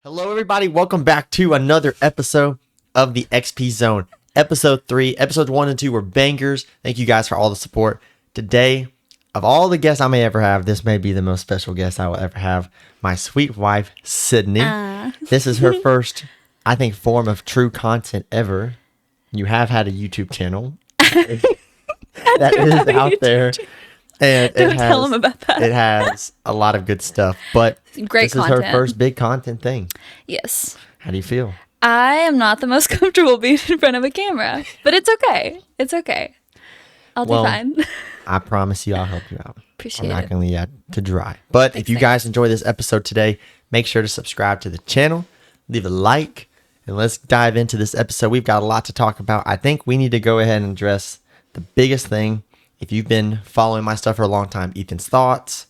Hello, everybody. Welcome back to another episode of the XP Zone. Episode 3. Episodes 1 and 2 were bangers. Thank you guys for all the support. Today, of all the guests I may ever have, this may be the most special guest I will ever have. My sweet wife, Sydney. This is her first, I think, form of true content ever. You have had a YouTube channel that is out there. And Don't tell them about that. It has a lot of good stuff, but Great this content. is her first big content thing. Yes. How do you feel? I am not the most comfortable being in front of a camera, but it's okay. It's okay. I'll do fine. I promise you I'll help you out. Appreciate I'm not it. going to leave you to dry. But if you guys enjoy this episode today, make sure to subscribe to the channel, leave a like, and let's dive into this episode. We've got a lot to talk about. I think we need to go ahead and address the biggest thing. If you've been following my stuff for a long time, Ethan's thoughts,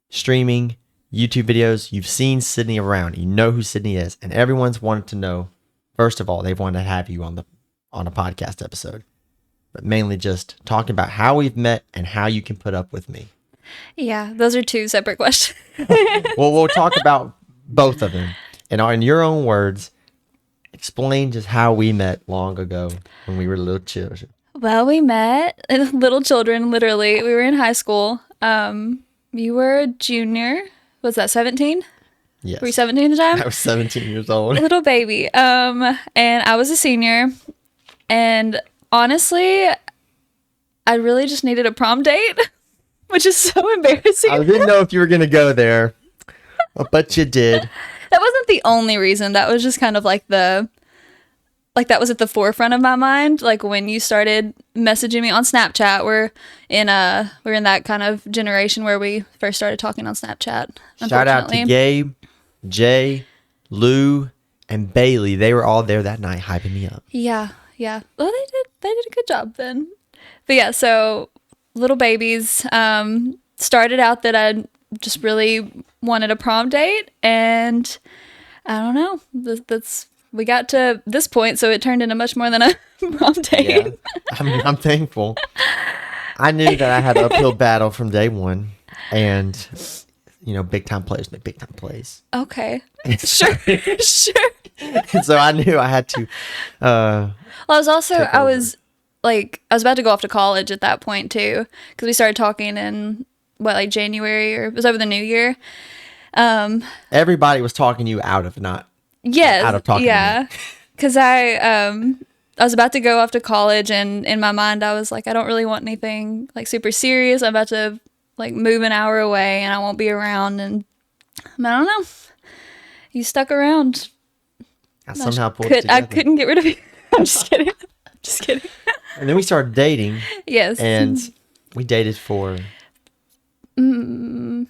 streaming, YouTube videos, you've seen Sydney around. You know who Sydney is. And everyone's wanted to know, first of all, they've wanted to have you on a podcast episode. But mainly just talking about how we've met and how you can put up with me. Yeah, those are two separate questions. Well, we'll talk about both of them. And in your own words, explain just how we met long ago when we were little children. Well, we met as little children, literally. We were in high school. You were a junior. Was that 17? Yes. Were you 17 at the time? I was 17 years old. Little baby. And I was a senior. And honestly, I really just needed a prom date, which is so embarrassing. I didn't know if you were going to go there, but you did. That wasn't the only reason. That was just kind of like that was at the forefront of my mind. Like when you started messaging me on Snapchat, we're in that kind of generation where we first started talking on Snapchat. Shout out to Gabe, Jay, Lou, and Bailey. They were all there that night hyping me up. Yeah. Well, they did a good job then. But yeah, so little babies, started out that I just really wanted a prom date, and I don't know, we got to this point, so it turned into much more than a prom date. Yeah, I'm thankful. I knew that I had an uphill battle from day one, and big time players make big time plays. Okay, sure. So I knew I had to. Well, I was about to go off to college at that point too, because we started talking in January, or it was over the New Year. Everybody was talking you out of not. Yes, out of talking to me. Because I was about to go off to college, and in my mind I was like, I don't really want anything like super serious. I'm about to move an hour away, and I won't be around. And I don't know. You stuck around. I somehow pulled it together. I couldn't get rid of you. I'm just kidding. And then we started dating. Yes. And we dated for 5.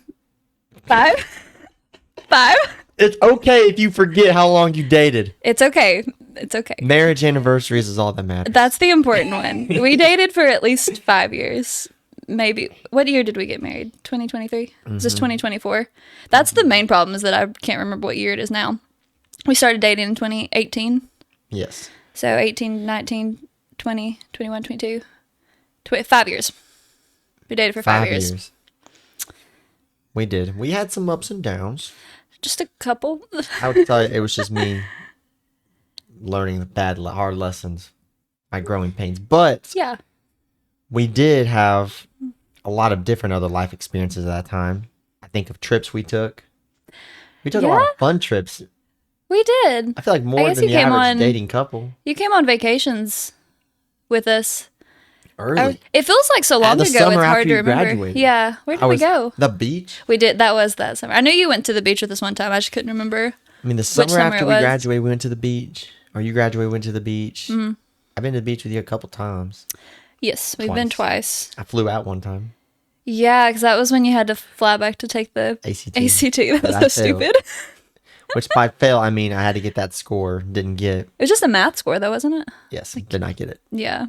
It's okay if you forget how long you dated. It's okay. Marriage anniversaries is all that matters. That's the important one. We dated for at least 5 years. Maybe. What year did we get married? 2023? Mm-hmm. Is this 2024? That's the main problem, is that I can't remember what year it is now. We started dating in 2018. Yes. So 18, 19, 20, 21, 22. 5 years. We dated for 5 years. We did. We had some ups and downs. Just a couple. I would tell you, it was just me learning the hard lessons, my growing pains. But yeah, we did have a lot of different other life experiences at that time. I think of trips we took. We took a lot of fun trips. We did. I feel like more than the average dating couple. You came on vacations with us. Early. It feels like so long ago. It's hard to remember. Graduated. Yeah. Where did we go? The beach. We did. That was that summer. I knew you went to the beach with us one time. I just couldn't remember. I mean, the summer after we graduated, we went to the beach. Or you graduated, went to the beach. Mm-hmm. I've been to the beach with you a couple times. Yes, we've been twice. I flew out one time. Yeah, because that was when you had to fly back to take the ACT. That was so stupid. Which by fail, I mean I had to get that score. Didn't get. It was just a math score, though, wasn't it? Yes, did not get it. Yeah.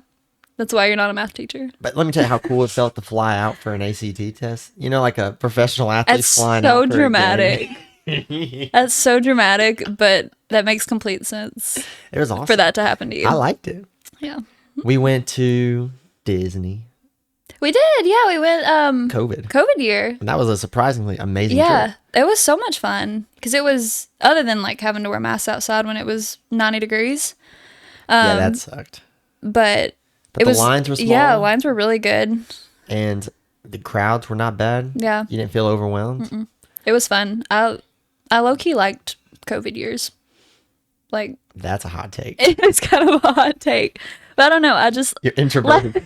That's why you're not a math teacher. But let me tell you how cool it felt to fly out for an ACT test. Like a professional athlete flying out. That's so dramatic. That's so dramatic, but that makes complete sense. It was awesome for that to happen to you. I liked it. Yeah. We went to Disney. We did, yeah. We went COVID year. and that was a surprisingly amazing Yeah, trip. it was so much fun because it was other than like having to wear masks outside when it was 90 degrees. Yeah, that sucked. But But it the was lines were small. yeah, lines were really good. And the crowds were not bad. Yeah. You didn't feel overwhelmed. It was fun. I low key liked COVID years. Like That's a hot take. it's kind of a hot take, but I don't know. I just You're introverted.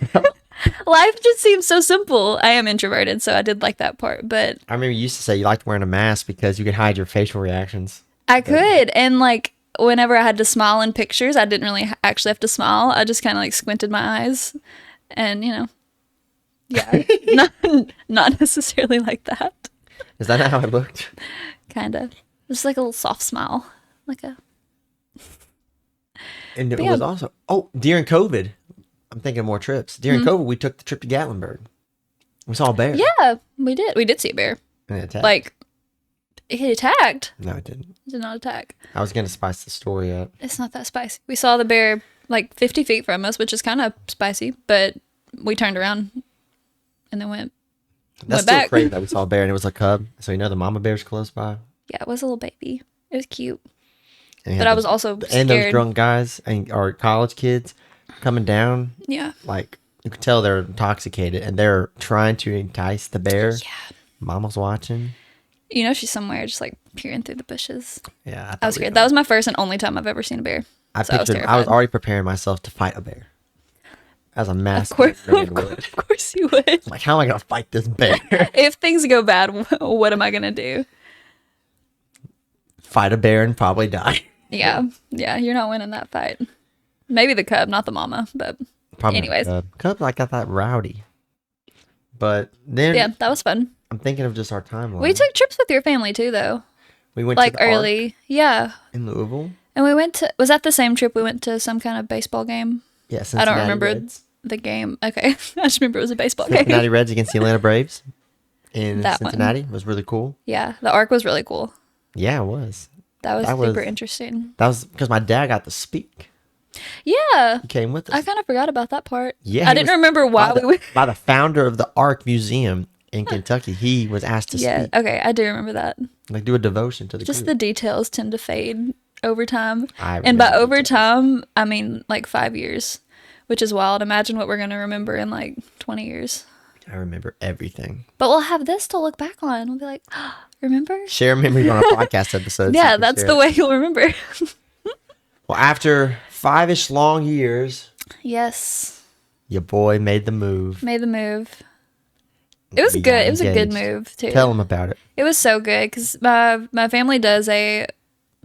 life just seems so simple. I am introverted, so I did like that part. But I remember you used to say you liked wearing a mask because you could hide your facial reactions. I could, and like whenever I had to smile in pictures, I didn't really actually have to smile. I just kind of like squinted my eyes, and yeah, not necessarily like that. Is that not how it looked? Kind of, just like a little soft smile, like a. And it But yeah. was also during COVID. I'm thinking more trips. During COVID, we took the trip to Gatlinburg. We saw a bear. Yeah, we did. We did see a bear. And it attacked. Like, he attacked. No, it didn't. It did not attack. I was gonna spice the story up. It's not that spicy. We saw the bear like 50 feet from us, which is kind of spicy, but we turned around and then went That's still back. crazy that we saw a bear and it was a cub. So the mama bear's close by. Yeah, it was a little baby. It was cute. And you But had I was also and those scared. drunk guys and or college kids coming down. Yeah. Like you could tell they're intoxicated and they're trying to entice the bear. Yeah. Mama's watching. She's somewhere just like peering through the bushes. Yeah, I was scared. That was my first and only time I've ever seen a bear. I So I was pictured. I was terrified. already preparing myself to fight a bear. As a mask. Of course you would. Like, how am I gonna fight this bear? If things go bad, what am I going to do? Fight a bear and probably die. Yeah. Yeah, you're not winning that fight. Maybe the cub, not the mama, but Probably anyways. Cub like got that rowdy. But then Yeah, that was fun. I'm thinking of just our timeline. We took trips with your family too, though. We went Like to the Ark early. Yeah. in Louisville. And we went to, was that the same trip we went to some kind of baseball game? Yeah, I don't Cincinnati remember Reds. the game. Okay. I just remember it was a baseball game. Cincinnati Reds against the Atlanta Braves in That one. Cincinnati. It was really cool. Yeah. The arc was really cool. Yeah, it was. That was That was- super interesting. That was because my dad got to speak. Yeah. He came with us. I kind of forgot about that part. Yeah, I he didn't was- remember why by we went. by the founder of the Ark Museum in Kentucky. He was asked to Yeah. speak, Okay. I do remember that. like do a devotion to the Just group. the details tend to fade over time. I And by remember over details. time, I mean like 5 years, which is wild. Imagine what we're going to remember in like 20 years. I remember everything. But we'll have this to look back on. We'll be like, remember? Share memories on a podcast episode. so you Yeah, can that's share the it. way you'll remember. Well, after 5-ish long years, Yes. your boy made the move. Made the move. It was We good. got It was a good engaged. move, too. Tell him about it. It was so good because my family does a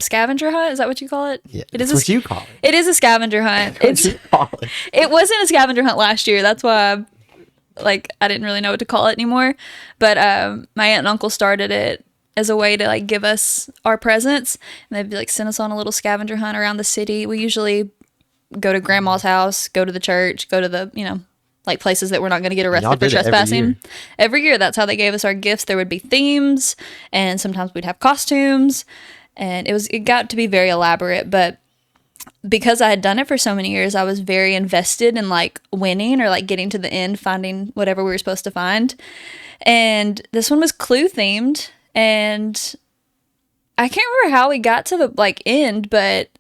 scavenger hunt. Is that what you call it? Yeah, It that's is what you call it. It is a scavenger hunt. That's what you call it. It wasn't a scavenger hunt last year. That's why I didn't really know what to call it anymore. But my aunt and uncle started it as a way to like give us our presents, and they'd be like send us on a little scavenger hunt around the city. We usually go to grandma's house, go to the church, go to the like places that we're not going to get Y'all arrested for did it every trespassing. year. Every year, that's how they gave us our gifts. There would be themes, and sometimes we'd have costumes, and it got to be very elaborate. But because I had done it for so many years, I was very invested in like winning or like getting to the end, finding whatever we were supposed to find. And this one was Clue themed, and I can't remember how we got to the like end, but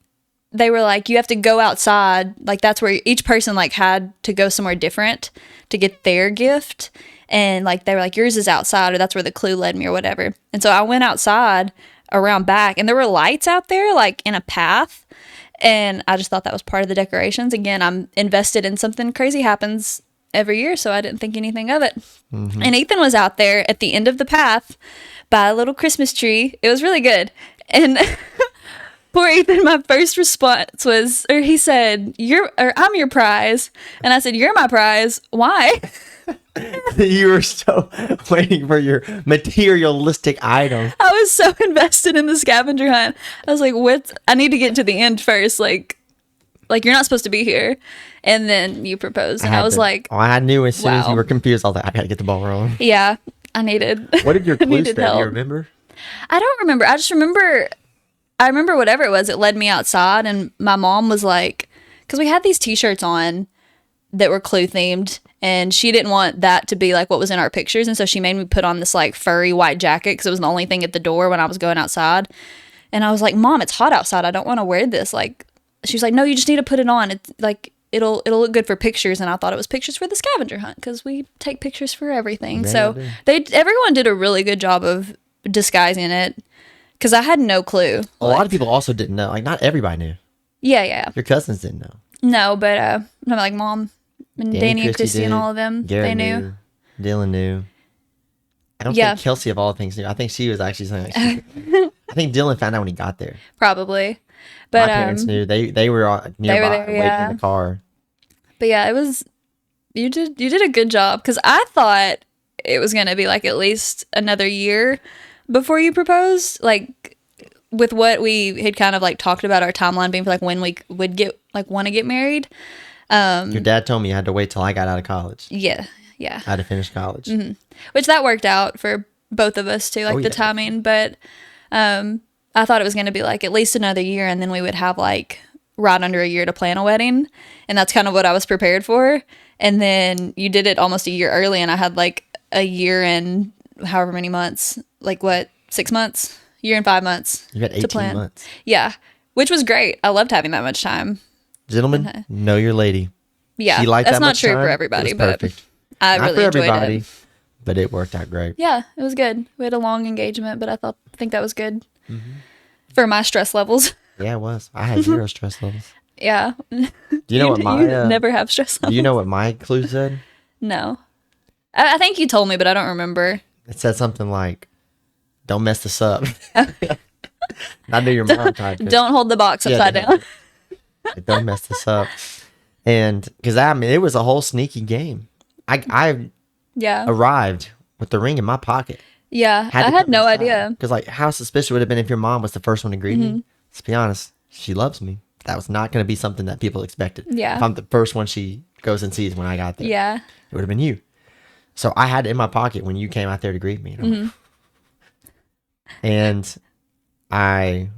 they were like, you have to go outside. Like that's where each person like had to go somewhere different to get their gift. And like they were like, yours is outside, or that's where the clue led me or whatever. And so I went outside around back, and there were lights out there like in a path. And I just thought that was part of the decorations. Again, I'm invested in something crazy happens every year, so I didn't think anything of it. And Ethan was out there at the end of the path by a little Christmas tree. It was really good. And poor Ethan, my first response was, or he said, I'm your prize. And I said, you're my prize. Why? You were so waiting for your materialistic item. I was so invested in the scavenger hunt. I was like, what? I need to get to the end first. Like you're not supposed to be here. And then you proposed. And I was like, I knew as soon as wow. you were confused, I was like, I gotta get the ball rolling. yeah, I needed. What did your I clue needed say? Do you help. remember? I don't remember. I just remember, I remember whatever it was. It led me outside, and my mom was like, because we had these T-shirts on that were Clue themed, and she didn't want that to be like what was in our pictures, and so she made me put on this like furry white jacket because it was the only thing at the door when I was going outside. And I was like, Mom, it's hot outside, I don't want to wear this. Like, she's like, no, you just need to put it on, it's like it'll look good for pictures. And I thought it was pictures for the scavenger hunt because we take pictures for everything. So everyone did a really good job of disguising it because I had no clue. A lot of people also didn't know. Like, not everybody knew. Yeah. Your cousins didn't know. No, but I'm like Mom and Danny and Christy and all of them. Garrett they knew. Dylan knew. I don't think Kelsey of all things knew. I think she was actually saying. I think Dylan found out when he got there. Probably, but my parents knew. They were nearby waiting in the car. But yeah, it was. You did a good job because I thought it was gonna be like at least another year before you proposed. Like with what we had kind of like talked about our timeline being for like when we would want to get married. Your dad told me you had to wait till I got out of college. Yeah. I had to finish college. Mm-hmm. Which that worked out for both of us too, like the timing. But I thought it was going to be like at least another year, and then we would have like right under a year to plan a wedding. And that's kind of what I was prepared for. And then you did it almost a year early, and I had like a year and however many months, like what, 6 months? Year and 5 months. You had 18 months. Yeah, which was great. I loved having that much time. Gentlemen, know your lady. Yeah, that's not true for everybody, but I really enjoyed it. But it worked out great. Yeah, it was good. We had a long engagement, but I think that was good for my stress levels. Yeah, it was. I had 0 stress levels. Yeah. Do you know what my... You never have stress levels. Do you know what my clue said? No. I think you told me, but I don't remember. It said something like, don't mess this up. I knew your mom tried to. Don't hold the box upside down. Don't mess this up. And because it was a whole sneaky game. I arrived with the ring in my pocket. Yeah, I had no idea. Because like, how suspicious would it have been if your mom was the first one to greet me? Let's be honest, she loves me. That was not going to be something that people expected. Yeah. If I'm the first one she goes and sees when I got there. Yeah. It would have been you. So I had it in my pocket when you came out there to greet me. And I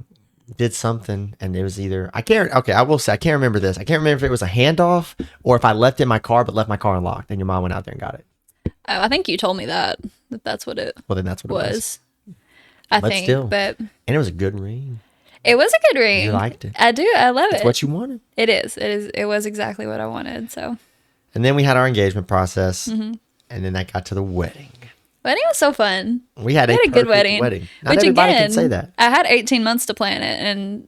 did something, and it was either I will say I can't remember this. I can't remember if it was a handoff or if I left it in my car but left my car unlocked and your mom went out there and got it. Oh, I think you told me that's what it Well, then that's what it was. But and it was a good ring. It was a good ring. You liked it. I do. I love it. It's what you wanted. It is. It was exactly what I wanted. So. And then we had our engagement process, and then that got to the wedding. Wedding was so fun. We had a good wedding. Not which everybody again, can say that. I had 18 months to plan it, and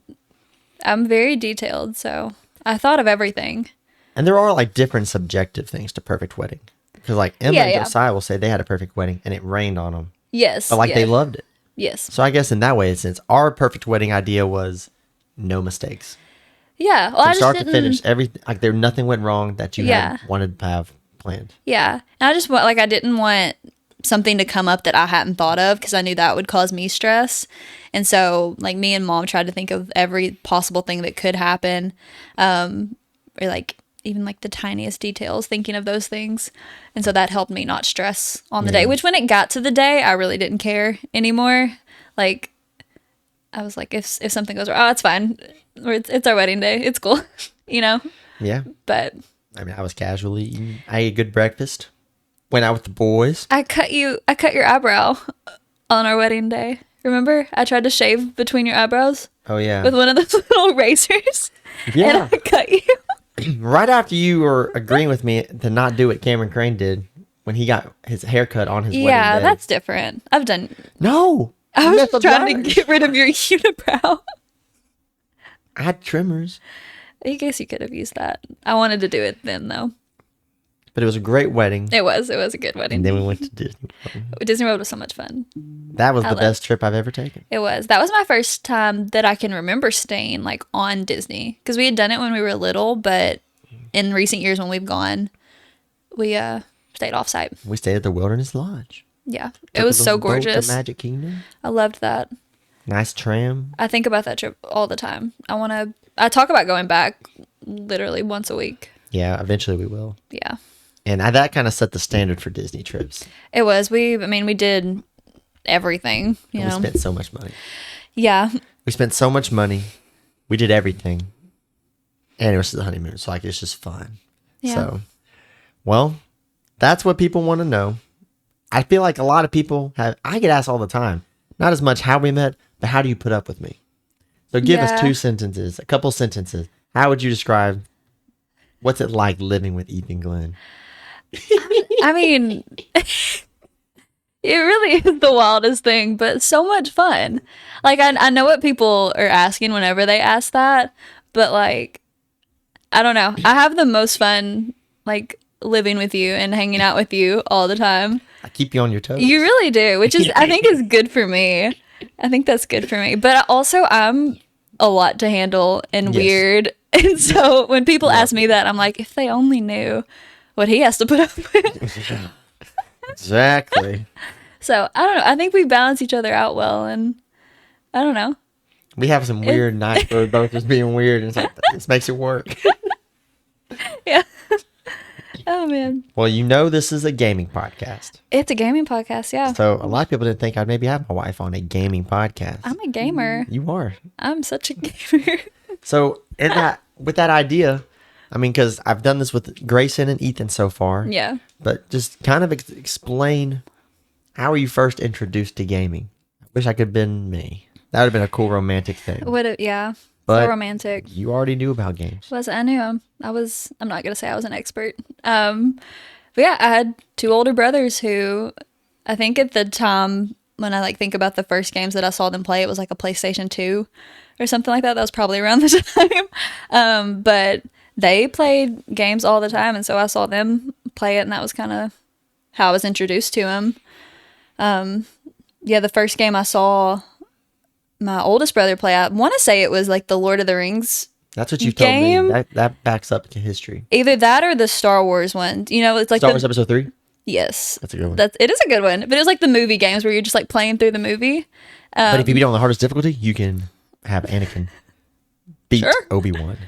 I'm very detailed, so I thought of everything. And there are like different subjective things to perfect wedding. Because like Emma and Josiah will say they had a perfect wedding, and it rained on them. Yes. But like they loved it. Yes. So I guess in that way, since our perfect wedding idea was no mistakes. Yeah. Well, From start to finish, nothing went wrong that you had wanted to have planned. Yeah. And I didn't want something to come up that I hadn't thought of because I knew that would cause me stress. And so like me and Mom tried to think of every possible thing that could happen. Or like even like the tiniest details, thinking of those things. And so that helped me not stress on the day, which when it got to the day, I really didn't care anymore. Like I was like, if something goes wrong, it's fine. Or it's our wedding day. It's cool, you know? Yeah. But I mean, I was casually eating. I ate a good breakfast. Went out with the boys. I cut your eyebrow on our wedding day. Remember? I tried to shave between your eyebrows. Oh, yeah. With one of those little razors. Yeah. And I cut you. Right after you were agreeing with me to not do what Cameron Crane did when he got his haircut on his wedding day. Yeah, that's different. I've done... No. I was just trying to get rid of your unibrow. I had trimmers. I guess you could have used that. I wanted to do it then, though. But it was a great wedding. It was a good wedding. And then we went to Disney World. Disney World was so much fun. That was the best trip I've ever taken. It was. That was my first time that I can remember staying like on Disney. Because we had done it when we were little, but in recent years when we've gone, we stayed off-site. We stayed at the Wilderness Lodge. Yeah. It was so gorgeous. The Magic Kingdom. I loved that. Nice tram. I think about that trip all the time. I talk about going back literally once a week. Yeah, eventually we will. Yeah. And that kind of set the standard for Disney trips. It was. We did everything. We spent so much money. Yeah. We spent so much money. We did everything. And it was the honeymoon. So, like, it's just fun. Yeah. So, well, That's what people want to know. I feel like a lot of people I get asked all the time, not as much how we met, but how do you put up with me? So give us a couple sentences. How would you describe what's it like living with Ethan Glenn? I mean, it really is the wildest thing, but so much fun. Like, I know what people are asking whenever they ask that, but like, I don't know. I have the most fun, like, living with you and hanging out with you all the time. I keep you on your toes. You really do, which is, I think, is good for me. I think that's good for me. But also, I'm a lot to handle and weird. And so when people ask me that, I'm like, if they only knew what he has to put up with. Exactly. So, I don't know. I think we balance each other out well. And I don't know. We have some weird nights where we're both just being weird. And it's like, this makes it work. Yeah. Oh, man. Well, you know this is a gaming podcast. It's a gaming podcast, yeah. So a lot of people didn't think I'd maybe have my wife on a gaming podcast. I'm a gamer. You are. I'm such a gamer. So with that idea, I mean, because I've done this with Grayson and Ethan so far. Yeah. But just kind of explain, how were you first introduced to gaming? I wish I could have been me. That would have been a cool romantic thing. Yeah. But so romantic. You already knew about games. I knew him. I'm not going to say I was an expert. But yeah, I had two older brothers who I think at the time when I like think about the first games that I saw them play, it was like a PlayStation 2 or something like that. That was probably around the time. But they played games all the time. And so I saw them play it, and that was kind of how I was introduced to them. Yeah, the first game I saw my oldest brother play, I want to say it was like the Lord of the Rings. That's what you've told me. That backs up to history. Either that or the Star Wars one. You know, it's like Star Wars Episode 3? Yes. That's a good one. It is a good one. But it was like the movie games where you're just like playing through the movie. But if you beat it on the hardest difficulty, you can have Anakin beat Obi-Wan.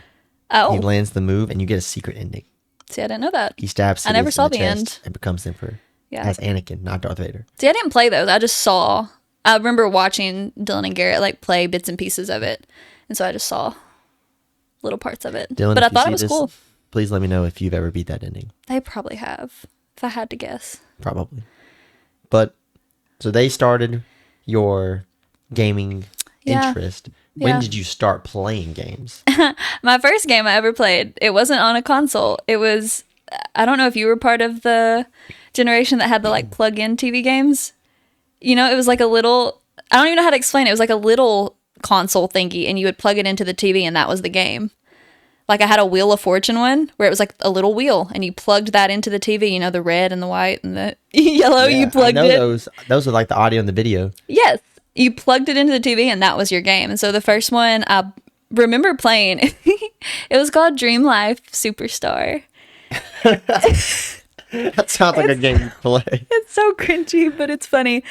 Oh. He lands the move and you get a secret ending. See, I didn't know that. He stabs Sidious I never saw in the the chest end. and becomes Emperor. Yeah. As Anakin, not Darth Vader. See, I didn't play those. I just saw. I remember watching Dylan and Garrett like play bits and pieces of it. And so I just saw little parts of it. Dylan, but I if you thought see it was this, cool. Please let me know if you've ever beat that ending. They probably have, if I had to guess. Probably. But, so they started your gaming interest. When did you start playing games? My first game I ever played, it wasn't on a console. It was, I don't know if you were part of the generation that had the like plug-in TV games. You know, it was like a little, I don't even know how to explain it. It was like a little console thingy, and you would plug it into the TV, and that was the game. Like I had a Wheel of Fortune one where it was like a little wheel, and you plugged that into the TV, you know, the red and the white and the yellow. Yeah, you plugged I know it. Those are like the audio and the video. Yes. You plugged it into the TV, and that was your game. And so the first one I remember playing, it was called Dream Life Superstar. That sounds like a game you play. It's so cringy, but it's funny.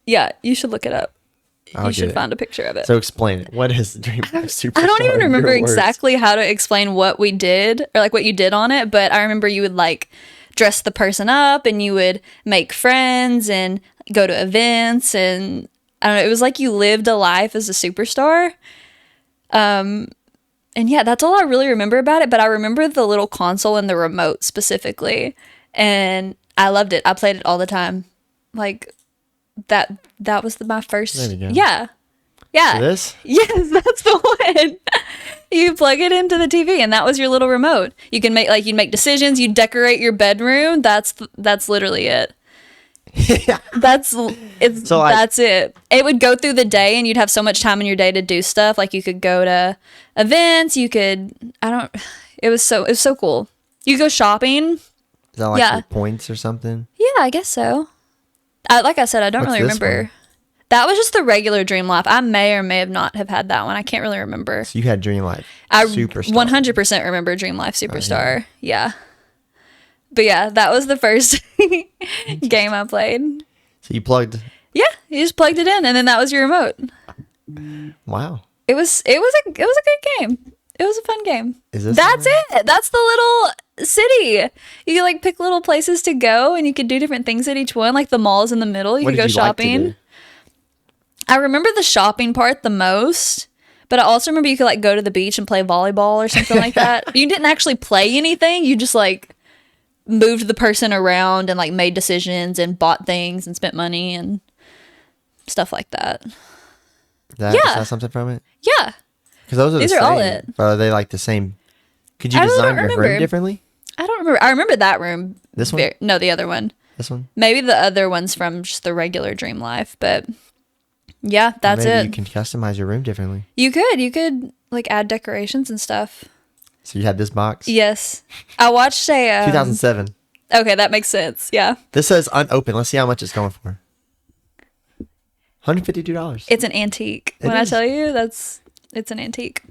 Yeah, you should look it up. You should find a picture of it. So explain it. What is Dream Life Superstar? I don't even remember in your words? exactly how to explain what we did or like what you did on it, but I remember you would like dress the person up and you would make friends and go to events, and I don't know, it was like you lived a life as a superstar. And yeah, that's all I really remember about it, but I remember the little console and the remote specifically, and I loved it. I played it all the time. Like that was my first. There you go. Yeah. So this? Yes, that's the one. You plug it into the TV, and that was your little remote. You can make you'd make decisions. You decorate your bedroom. That's literally it. Yeah. That's it. It would go through the day, and you'd have so much time in your day to do stuff. Like you could go to events. You could. It was so cool. You go shopping. Is that like your points or something? Yeah, I guess so. Like I said, I don't really remember. One? That was just the regular Dream Life. I may or may have not have had that one. I can't really remember. So you had Dream Life Superstar. 100% remember Dream Life Superstar. Yeah. But yeah, that was the first game I played. So you plugged. Yeah, you just plugged it in, and then that was your remote. Wow. It was a good game. It was a fun game. That's it. That's the little city. You could like pick little places to go, and you could do different things at each one. Like the mall is in the middle. You could go shopping. Like I remember the shopping part the most, but I also remember you could like go to the beach and play volleyball or something like that. You didn't actually play anything. You just like moved the person around and like made decisions and bought things and spent money and stuff like that. Is that something from it? Yeah. Because those are These the are same. all it. But are they like the same? Could you I really design don't your remember. room differently? I don't remember. I remember that room. This one? No, the other one. This one? Maybe the other one's from just the regular Dream Life, but yeah, that's Maybe it. you can customize your room differently. You could like add decorations and stuff. So you had this box? Yes. I watched a 2007. Okay, that makes sense. Yeah. This says unopened. Let's see how much it's going for. $152. It's an antique. It When is. I tell you it's an antique.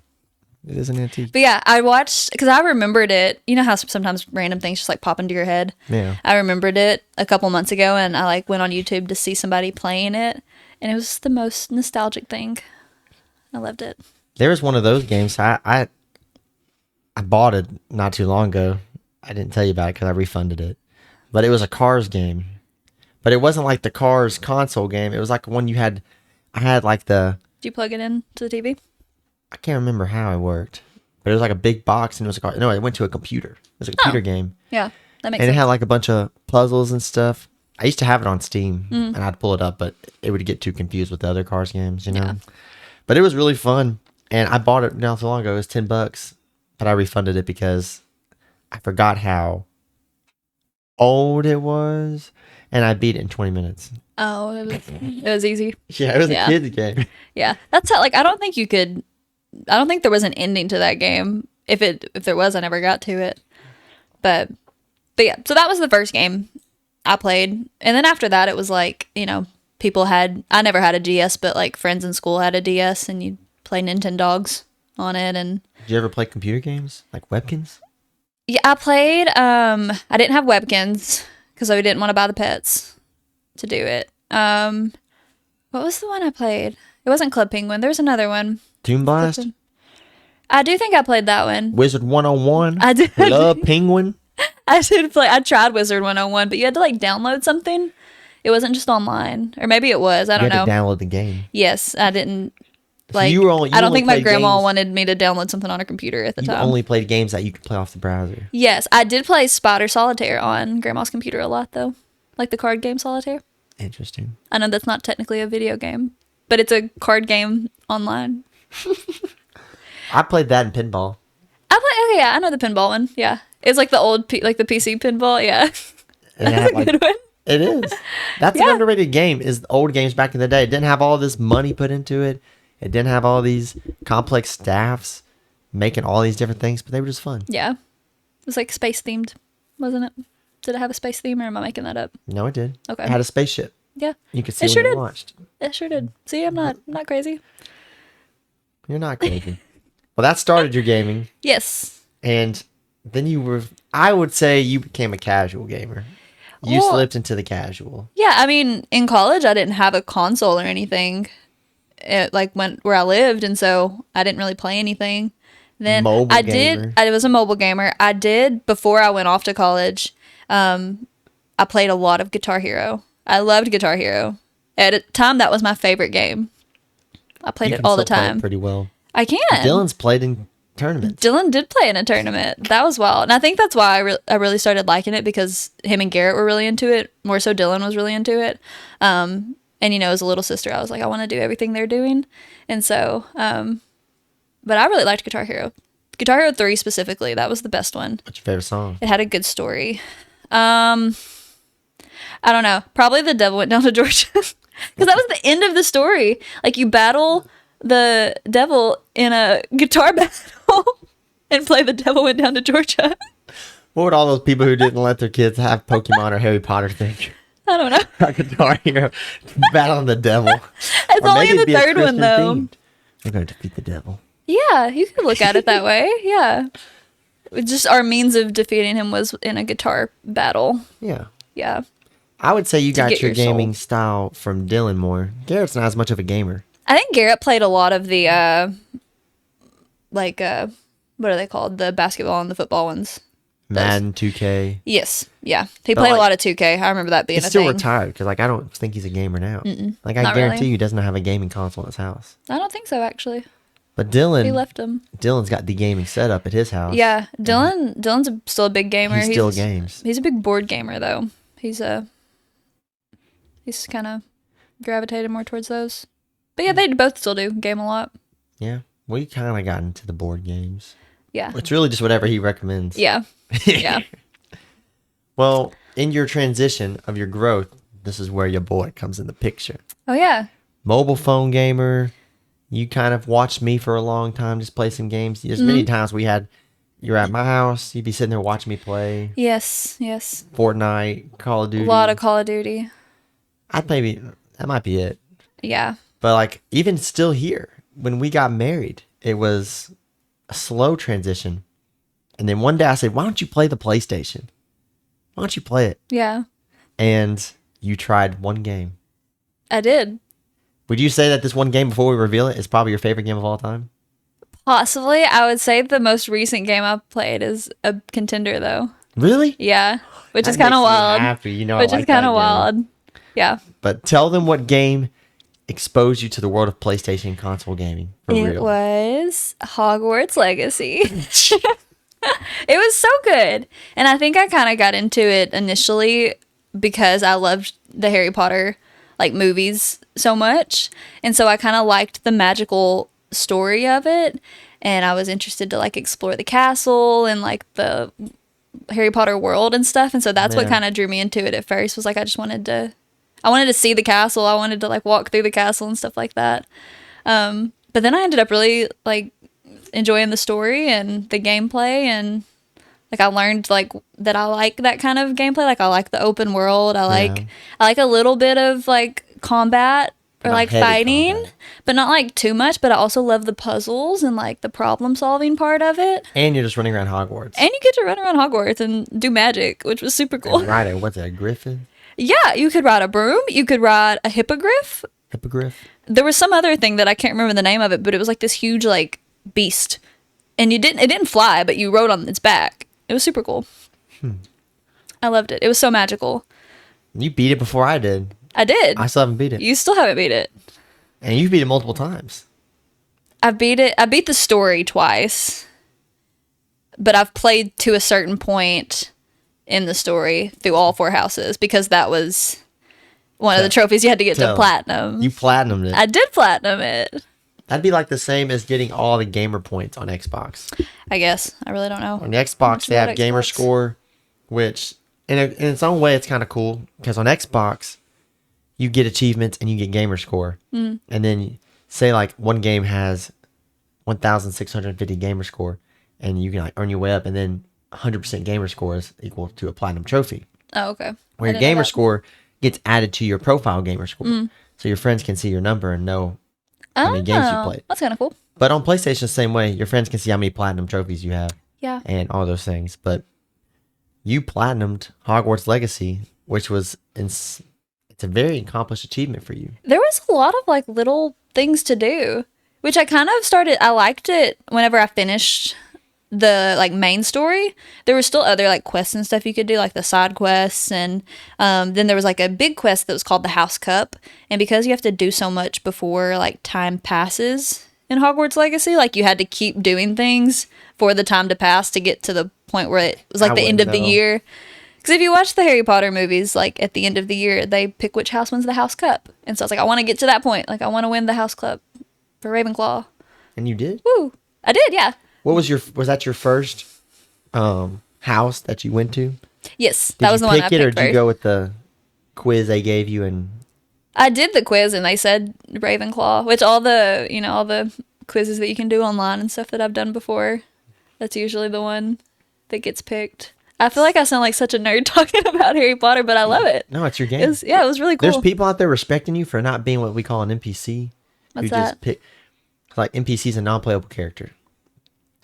It is an antique. But yeah, I watched because I remembered it. You know how sometimes random things just like pop into your head. Yeah. I remembered it a couple months ago, and I like went on YouTube to see somebody playing it, and it was the most nostalgic thing. I loved it. There was one of those games. I bought it not too long ago. I didn't tell you about it because I refunded it. But it was a Cars game. But it wasn't like the Cars console game. It was like one you had. I had like the. Did you plug it in to the TV? I can't remember how it worked. But it was like a big box and it was like. No, it went to a computer. It was a computer game. Yeah, that makes And it sense. had like a bunch of puzzles and stuff. I used to have it on Steam and I'd pull it up, but it would get too confused with the other Cars games, you know? Yeah. But it was really fun. And I bought it not so long ago. It was $10, but I refunded it because I forgot how old it was. And I beat it in 20 minutes. Oh, it was easy. Yeah, it was Yeah. a kid's game. Yeah, that's how. Like, I don't think there was an ending to that game. If there was, I never got to it. But yeah. So that was the first game I played, and then after that, it was like people had. I never had a DS, but like friends in school had a DS, and you play Nintendogs on it. And Did you ever play computer games? Like Webkins? yeah, I played. I didn't have Webkins because I didn't want to buy the pets to do it. What was the one I played? It wasn't Club Penguin. There was another one. Toon Blast? I do think I played that one. Wizard 101? I did. Love Penguin? I did play. I tried Wizard 101, but you had to like download something. It wasn't just online, or maybe it was. I You don't had know. to download the game. Yes, I didn't. So Like, you I don't only think my played grandma games- wanted me to download something on her computer at the You time. only played games that you could play off the browser. Yes, I did play Spider Solitaire on grandma's computer a lot, though. Like the card game Solitaire. Interesting. I know that's not technically a video game, but it's a card game online. I played that in pinball. Okay, yeah, I know the pinball one. Yeah, it's like the old, like the PC pinball. Yeah, And it that's had, a like, good one. It is. That's Yeah. an underrated game. Is the old games back in the day. It didn't have all this money put into it. It didn't have all these complex staffs making all these different things, but they were just fun. Yeah, it was like space themed, wasn't it? Did it have a space theme, or am I making that up? No, it did. Okay. It had a spaceship. Yeah, You could see It when sure you did. watched. it sure did. See, I'm not crazy. You're not crazy. Well, that started your gaming, Yes. and then you were. I would say you became a casual gamer. You Well- slipped into the casual. Yeah, I mean, in college, I didn't have a console or anything, where I lived, and so I didn't really play anything. Then Mobile I gamer. did. I was a mobile gamer. I did before I went off to college. I played a lot of Guitar Hero. I loved Guitar Hero. At a time, that was my favorite game. I played You it can all the still play it time. pretty well. I can. Dylan's played in tournaments. Dylan did play in a tournament. That was wild. And I think that's why I really started liking it, because him and Garrett were really into it. More so Dylan was really into it. And, as a little sister, I was like, I want to do everything they're doing. And so, but I really liked Guitar Hero. Guitar Hero 3 specifically, that was the best one. What's your favorite song? It had a good story. I don't know. Probably The Devil Went Down to Georgia. Because that was the end of the story. Like, you battle the devil in a guitar battle and play The Devil Went Down to Georgia. What would all those people who didn't let their kids have Pokemon or Harry Potter think? I don't know. A Guitar Hero battling the devil. It's Or only maybe in the it'd be a third one, Christian though. themed. We're going to defeat the devil. Yeah, you could look at it that way. Yeah. Just our means of defeating him was in a guitar battle. Yeah. Yeah. I would say you got get your your soul. gaming style from Dylan more. Garrett's not as much of a gamer. I think Garrett played a lot of the, what are they called? The basketball and the football ones. Madden 2K. Yes. Yeah. He But, played a like, lot of 2K. I remember that being He's a still thing. retired because I don't think he's a gamer now. Like I not guarantee really. you, he doesn't have a gaming console in his house. I don't think so, actually. But He left him. Dylan's got the gaming setup at his house. Yeah, Dylan's still a big gamer. He still games. He's a big board gamer though. He's kind of gravitated more towards those. But yeah, they both still do game a lot. Yeah, we kind of got into the board games. Yeah, It's really just whatever he recommends. yeah, yeah. Well, in your transition of your growth, this is where your boy comes in the picture. Oh yeah, Mobile phone gamer. You kind of watched me for a long time, just play some games. There's many times you're at my house, you'd be sitting there watching me play. yes. Fortnite, Call of Duty. A lot of Call of Duty. That might be it. Yeah. But like, even still here, when we got married, it was a slow transition. And then one day I said, why don't you play the PlayStation? Why don't you play it? Yeah. And you tried one game. I did. Would you say that this one game, before we reveal it, is probably your favorite game of all time? Possibly. I would say the most recent game I've played is a contender though. Really? Yeah. Which is That kind of makes me wild. happy. You know, Which I is like that kind of game. wild. Yeah. But tell them what game exposed you to the world of PlayStation console gaming. For It real. was Hogwarts Legacy. It was so good. And I think I kind of got into it initially because I loved the Harry Potter like movies so much. And so I kind of liked the magical story of it. And I was interested to like explore the castle and like the Harry Potter world and stuff. And so that's what Yeah. kind of drew me into it at first, was like I wanted to see the castle. I wanted to like walk through the castle and stuff like that. But then I ended up really like enjoying the story and the gameplay, and like I learned like that I like that kind of gameplay. Like I like the open world. I like a little bit of like combat or Not like heavy fighting, combat. but not like too much. But I also love the puzzles and like the problem solving part of it. And you're just running around Hogwarts. And you get to run around Hogwarts and do magic, which was super cool. And ride what's it, a griffin? Yeah, you could ride a broom. You could ride a hippogriff. Hippogriff? There was some other thing that I can't remember the name of it, but it was like this huge like beast, and it didn't fly, but you rode on its back. It was super cool. I loved it. It was so magical. You beat it before I did. I did. I still haven't beat it. You still haven't beat it. And you beat it multiple times. I beat it. I beat the story twice, but I've played to a certain point in the story through all 4 houses because that was one of the trophies you had to get to Tell. platinum. You platinumed it. I did platinum it. That'd be like the same as getting all the gamer points on Xbox. I guess. I really don't know. On the Xbox, Much they about have gamer Xbox. score, which in its own way, it's kind of cool because on Xbox, you get achievements and you get gamer score. And then say like one game has 1,650 gamer score, and you can like earn your way up, and then 100% gamer score is equal to a platinum trophy. Oh, okay. Where I your didn't know gamer that. score gets added to your profile gamer score. So your friends can see your number and know how many games you Oh, played. that's kind of cool. But on PlayStation, the same way, your friends can see how many platinum trophies you have Yeah. and all those things. But you platinumed Hogwarts Legacy, which was it's a very accomplished achievement for you. There was a lot of like little things to do, which I kind of started. I liked it whenever I finished the like main story. There were still other like quests and stuff you could do, like the side quests, and then there was like a big quest that was called the House Cup. And because you have to do so much before like time passes in Hogwarts Legacy, like you had to keep doing things for the time to pass to get to the point where it was like I the end of wouldn't the know. year. Because if you watch the Harry Potter movies, like at the end of the year, they pick which house wins the House Cup. And so I was like, I want to get to that point. Like I want to win the House Cup for Ravenclaw. And you did? Woo! I did, yeah. What was that your first house that you went to? Yes, Did that was you the one I pick picked it, or did you first. go with the quiz they gave you? And I did the quiz and they said Ravenclaw, which all the quizzes that you can do online and stuff that I've done before, that's usually the one that gets picked. I feel like I sound like such a nerd talking about Harry Potter, but I love it. no, it's your game. It was really cool. There's people out there respecting you for not being what we call an NPC. What's who that? just pick like NPC's a non-playable character.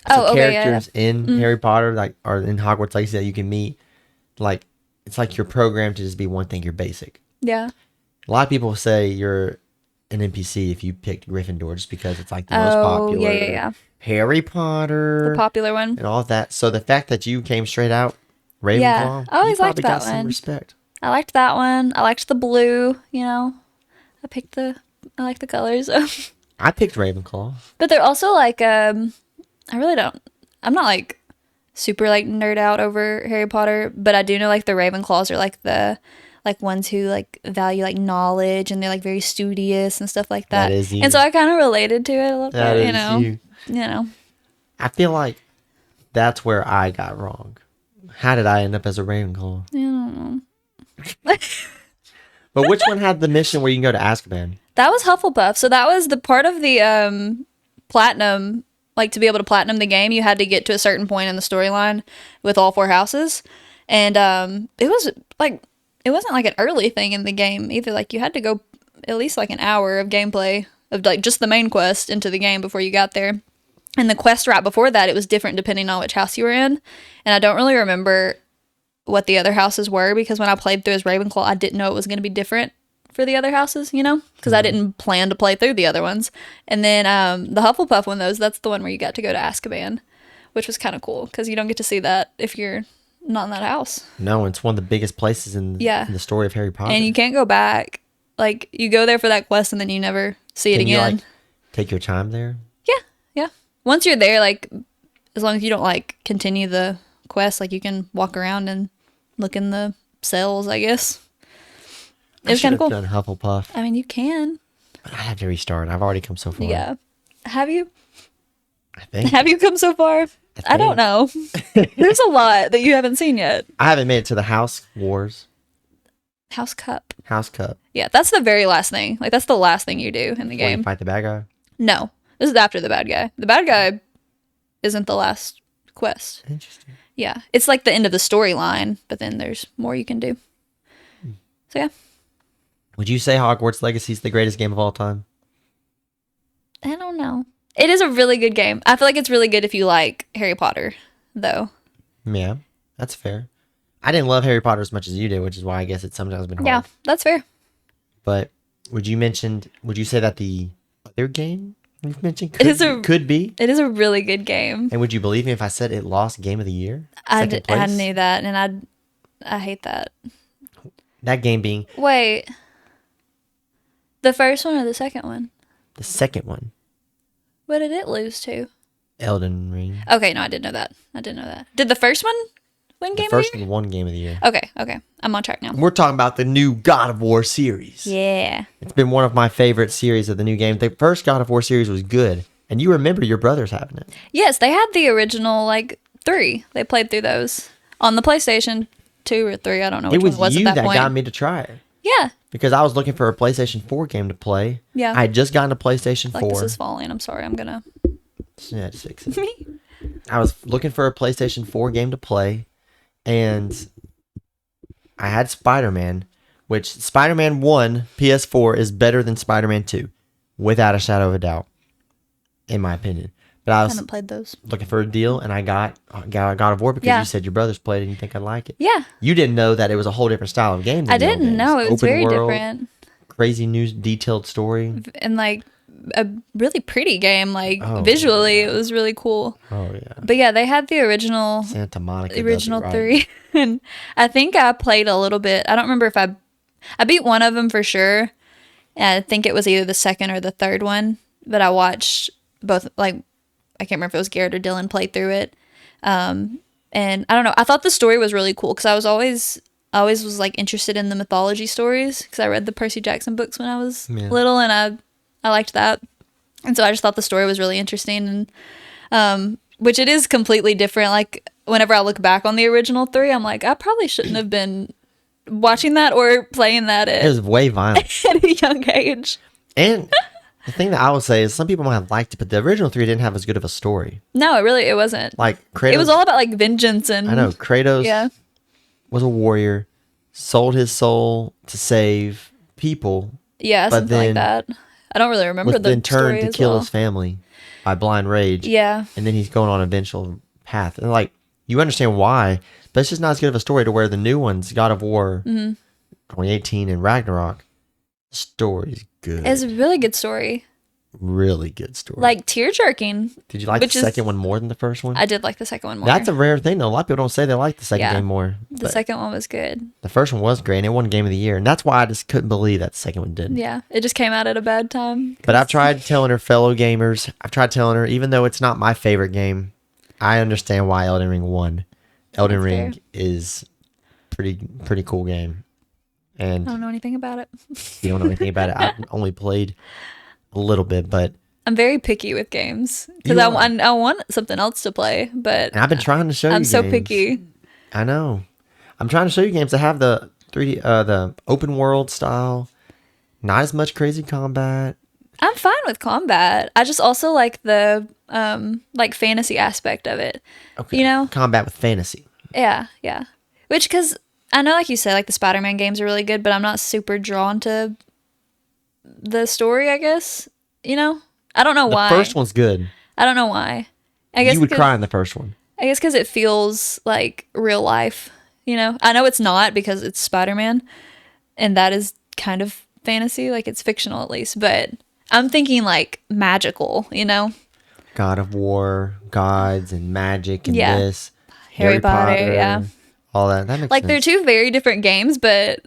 Oh, So okay, yeah, Mm-hmm. characters in Harry Potter, like, or in Hogwarts Legacy that you can meet, like, it's like you're programmed to just be one thing. You're basic. Yeah. A lot of people say you're an NPC if you picked Gryffindor just because it's like the most Oh, popular. yeah. Harry Potter. The popular one. and all of that. So the fact that you came straight out Ravenclaw, Yeah, I always you liked probably that got some one. respect. I liked that one. I liked the blue, I liked the colors. I picked Ravenclaw. But they're also like, I really don't. I'm not like super like nerd out over Harry Potter, but I do know like the Ravenclaws are like the like ones who like value like knowledge and they're like very studious and stuff like that. That is you. And so I kind of related to it a little That bit, is you know. you. You know. I feel like that's where I got wrong. How did I end up as a Ravenclaw? I don't know. But which one had the mission where you can go to Azkaban? That was Hufflepuff. So that was the part of the platinum, like to be able to platinum the game, you had to get to a certain point in the storyline with all 4 houses. And it was like it wasn't like an early thing in the game either. Like you had to go at least like an hour of gameplay of like just the main quest into the game before you got there. And the quest right before that, it was different depending on which house you were in. And I don't really remember what the other houses were because when I played through as Ravenclaw, I didn't know it was going to be different for the other houses, you know, because I didn't plan to play through the other ones. And then the Hufflepuff one, that's the one where you got to go to Azkaban, which was kind of cool because you don't get to see that if you're not in that house. No, it's one of the biggest places in the story of Harry Potter. And you can't go back. Like, you go there for that quest and then you never see it Can you, again. like, take your time there? Yeah. Once you're there, like, as long as you don't, like, continue the quest, like, you can walk around and look in the cells, I guess. It was kind of cool. Done Hufflepuff. I mean, you can. I have to restart. I've already come so far. Yeah. Have you? I think. Have you come so far? I don't know. There's a lot that you haven't seen yet. I haven't made it to the House Wars. House Cup. House Cup. Yeah, that's the very last thing. Like, that's the last thing you do in the Before you game. fight the bad guy? No. This is after the bad guy. The bad guy isn't the last quest. Interesting. Yeah. It's like the end of the storyline, but then there's more you can do. So, yeah. Would you say Hogwarts Legacy is the greatest game of all time? I don't know. It is a really good game. I feel like it's really good if you like Harry Potter, though. Yeah, that's fair. I didn't love Harry Potter as much as you did, which is why I guess it's sometimes been hard. Yeah, that's fair. But would you say that the other game you've mentioned could be? It is a really good game. And would you believe me if I said it lost Game of the Year? I Second place? knew that, and I hate that. That game being Wait. The first one or the second one? the second one, What did it lose to? Elden Ring. Okay, no, I didn't know that. Did the first one win The Game of first the Year? one won Game of the Year. Okay. I'm on track now. We're talking about the new God of War series. Yeah. It's been one of my favorite series of the new game. The first God of War series was good, and you remember your brothers having it. Yes, they had the original, 3. They played through those on the PlayStation 2 or 3. I don't know which It was one it was you at that that point. got me to try it. Yeah. Because I was looking for a PlayStation 4 game to play. Yeah. I had just gotten a PlayStation 4. Like, this is falling. I'm sorry. I'm going to... Yeah, just fix it. I was looking for a PlayStation 4 game to play, and I had Spider-Man, which Spider-Man 1 PS4 is better than Spider-Man 2, without a shadow of a doubt, in my opinion. But I was haven't played those. looking for a deal, and I got God of War because you said your brothers played it and you think I'd like it. Yeah. You didn't know that it was a whole different style of game than I the old didn't games. know. It was Open very world, different. Crazy new detailed story. And, a really pretty game. Oh, visually, it was really cool. Oh, yeah. But, yeah, they had the original... Santa Monica. The original does it right. 3. And I think I played a little bit. I don't remember if I beat one of them for sure. And I think it was either the second or the third one. But I watched both, I can't remember if it was Garrett or Dylan played through it. And I don't know. I thought the story was really cool because I always was interested in the mythology stories because I read the Percy Jackson books when I was little, and I liked that. And so I just thought the story was really interesting, and which it is completely different. Like, whenever I look back on the original 3, I'm like, I probably shouldn't have been watching that or playing that It was way violent. at a young age. And the thing that I would say is some people might have liked it, but the original 3 didn't have as good of a story. No, it wasn't. Like, Kratos... It was all about, vengeance and... I know. Kratos Yeah. was a warrior, sold his soul to save people, Yeah, but something like then that. I don't really remember was the then turned story to as kill well. his family by blind rage. Yeah. And then he's going on an eventual path. And, you understand why, but it's just not as good of a story to where the new ones, God of War, 2018 and Ragnarok, the story's good. It's a really good story. really good story. Like tear-jerking. Did you like the which is- second one more than the first one? I did like the second one more. That's a rare thing, though. A lot of people don't say they like the second Yeah. game more. The but second one was good. the first one was great, and it won Game of the Year. And that's why I just couldn't believe that the second one didn't. Yeah, it just came out at a bad time. But I've tried telling her, fellow gamers, even though it's not my favorite game, I understand why Elden Ring won. Elden That's Ring fair. is pretty cool game. And I don't know anything about it. you don't know anything about it. I've only played a little bit, but I'm very picky with games because You I are. want something else to play, but and I've been trying to show you I'm so games. picky. I know. I'm trying to show you games that have the 3D, the open world style, not as much crazy combat. I'm fine with combat. I just also like the like fantasy aspect of it. Okay. You know? Combat with fantasy. Yeah. Which, because I know, like you said, like the Spider-Man games are really good, but I'm not super drawn to the story, I guess. You know? I don't know The why. first one's good. I don't know why. I guess You would 'cause- cry in the first one. I guess because it feels like real life, you know? I know it's not because it's Spider-Man, and that is kind of fantasy, like it's fictional at least, but I'm thinking like magical, you know? God of War, gods, and magic, and Yeah. this. Harry Potter, yeah. All that. That makes Like sense. they're two very different games, but